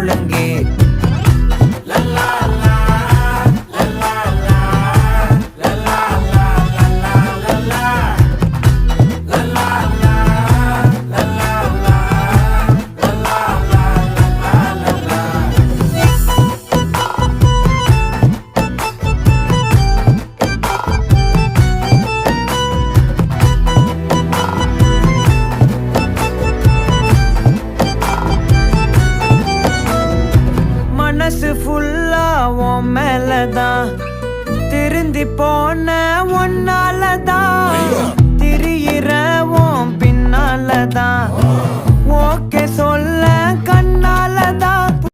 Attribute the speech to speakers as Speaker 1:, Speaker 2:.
Speaker 1: முழங்கே மனசு ஃபுல்லா உன் மேலதான் திருந்தி போன ஒன்னாலதான் திரியிற உன் பின்னாலதான் ஓகே சொல்ல கண்ணாலதான்